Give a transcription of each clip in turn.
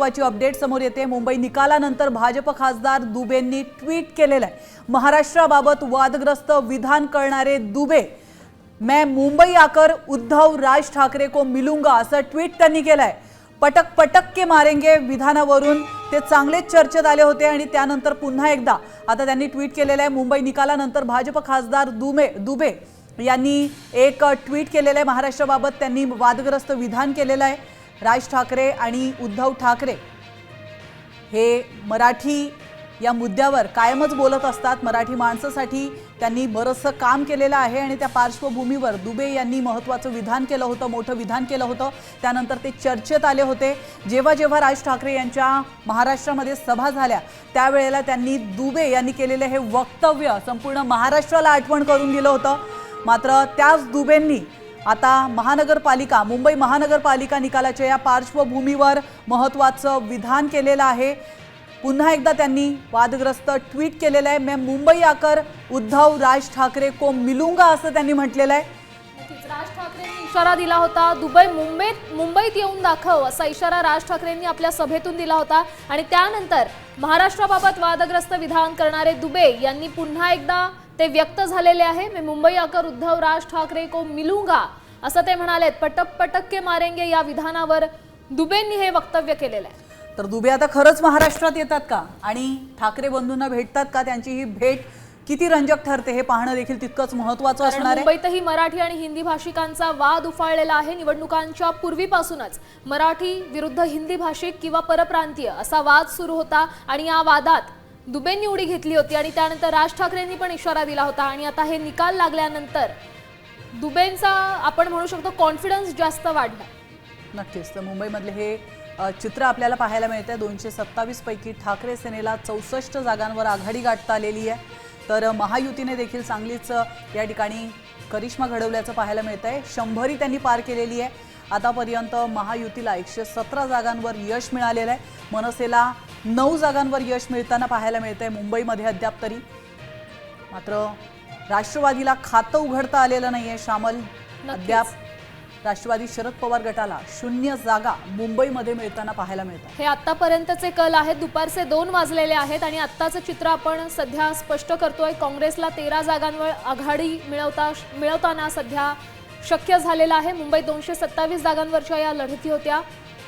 महत्त्वाची अपडेट समोर येते। मुंबई निकालानंतर भाजप खासदार दुबेंनी ट्विट केलेलं आहे। महाराष्ट्राबाबत वादग्रस्त विधान करणारे दुबे, मैं मुंबई आकर उद्धव राज ठाकरे को मिलूंगा असं ट्विट त्यांनी केलंय। पटक पटक के मारेंगे विधानावरून ते चांगलेच चर्चेत आले होते आणि त्यानंतर पुन्हा एकदा आता त्यांनी ट्विट केलेलं आहे। मुंबई निकालानंतर भाजप खासदार दुबे यांनी एक ट्विट केलेलं आहे। महाराष्ट्राबाबत त्यांनी वादग्रस्त विधान केलेलं आहे। राज ठाकरे आणि उद्धव ठाकरे हे मराठी या मुद्द्यावर कायमच बोलत असतात। मराठी माणसासाठी त्यांनी बरंचसं काम केलेलं आहे आणि त्या पार्श्वभूमीवर दुबे यांनी महत्त्वाचं विधान केलं होतं, मोठं विधान केलं होतं। त्यानंतर ते चर्चेत आले होते। जेव्हा जेव्हा राज ठाकरे यांच्या महाराष्ट्रामध्ये सभा झाल्या त्यावेळेला त्यांनी दुबे यांनी केलेले हे वक्तव्य संपूर्ण महाराष्ट्राला आठवण करून दिलं होतं। मात्र त्याच दुबेंनी आता मुंबई महानगरपालिका निकालाच्या या पार्श्वभूमीवर महत्त्वाचं विधान केलेलं आहे। पुन्हा एकदा त्यांनी वादग्रस्त ट्विट केलेलं आहे। मैं मुंबई आकर उद्धव राज ठाकरे को मिलूंगा असं त्यांनी म्हटलेलं आहे। राज ठाकरेंनी इशारा दिला होता, दुबई मुंबईत येऊन दाखव असा इशारा राज ठाकरेंनी आपल्या सभेतून दिला होता आणि त्यानंतर महाराष्ट्राबाबत वादग्रस्त विधान करणारे दुबे यांनी पुन्हा एकदा ते व्यक्त झालेले आहे। मैं मुंबई आकर उद्धव राज ठाकरे को मिलूंगा असं ते म्हणालेत। पटक पटक के मारेंगे या विधानावर दुबेंनी हे वक्तव्य केलेलं आहे। तर दुबे आता खरंच महाराष्ट्रात येतात का आणि ठाकरे बंधूंना भेटतात का? त्यांची ही भेट किती रंजक ठरते हे पाहणं देखील तितकंच महत्त्वाचं असणार आहे। मुंबईतही मराठी आणि हिंदी भाषिकांचा वाद उफाळलेला आहे। निवडणुकांच्या पूर्वीपासूनच मराठी विरुद्ध हिंदी भाषिक किंवा परप्रांतीय असा वाद सुरू होता आणि या वादात दुबेंनी उडी घेतली होती आणि त्यानंतर राज ठाकरेंनी पण इशारा दिला होता आणि आता हे निकाल लागल्यानंतर दुबेंचा आपण म्हणू शकतो कॉन्फिडन्स जास्त वाढला। नक्कीच तर मुंबईमधले हे चित्र आपल्याला पाहायला मिळते। 227 पैकी ठाकरे सेनेला 64 जागांवर आघाडी गाठता आलेली आहे। तर महायुतीने देखील चांगलीच या ठिकाणी करिश्मा घडवल्याचं पाहायला मिळतंय। 100 त्यांनी पार केलेली आहे। आतापर्यंत महायुतीला 117 जागांवर यश मिळालेलं आहे। मनसेला 9 जागांवर यश मिळताना पाहायला मिळतंय मुंबईमध्ये अद्याप तरी। मात्र राष्ट्रवादीला खातं उघडता आलेलं नाहीये। शामल अद्याप राष्ट्रवादी शरद पवार गटाला 0 जागा मुंबईमध्ये मिळताना पाहायला मिळतात। हे आतापर्यंतचे कल आहेत। दुपारचे 2 वाजलेले आहेत आणि आत्ताचं चित्र आपण सध्या स्पष्ट करतोय। काँग्रेसला 13 जागांवर आघाडी मिळवताना सध्या शक्य झालेलं आहे। मुंबईत 227 जागांवरच्या या लढती होत्या।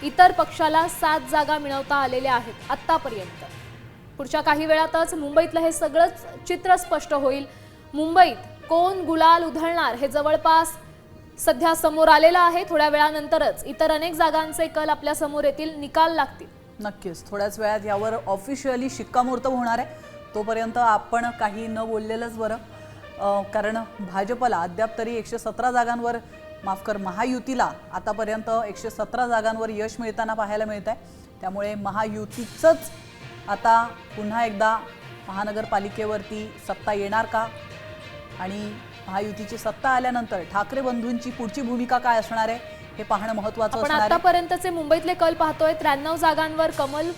इतर पक्षाला 7 जागा मिळवता आलेल्या आहेत आतापर्यंत। पुढच्या काही वेळातच मुंबईतलं हे सगळंच चित्र स्पष्ट होईल। मुंबईत कोण गुलाल उधळणार हे जवळपास सध्या समोर आलेला आहे। थोड्या वेळानंतरच इतर अनेक जागांचे कल आपल्या समोर येतील, निकाल लागतील। नक्कीच थोड्याच वेळात यावर ऑफिशियली शिक्कामोर्तब होणार आहे। तोपर्यंत आपण काही न बोललेलंच बरं, कारण भाजपला अद्याप तरी 117 जागांवर महायुतीला आतापर्यंत 117 जागांवर यश मिळताना पाहायला मिळत आहे। त्यामुळे महायुतीचंच आता पुन्हा एकदा महानगरपालिकेवरती सत्ता येणार का आणि महायुतीची सत्ता आल्यानंतर ठाकरे बंधूंची पुढची भूमिका काय असणार आहे हे पाहणं महत्त्वाचं असणार आहे। आपण आतापर्यंतचे मुंबईतले कल पाहतोय। 93 जागांवर कमल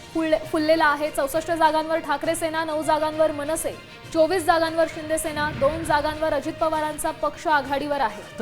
फुललेला आहे। 64 जागांवर ठाकरे सेना, 9 जागांवर मनसे, 24 जागांवर शिंदे सेना, 2 जागांवर अजित पवारांचा पक्ष आघाडीवर आहे।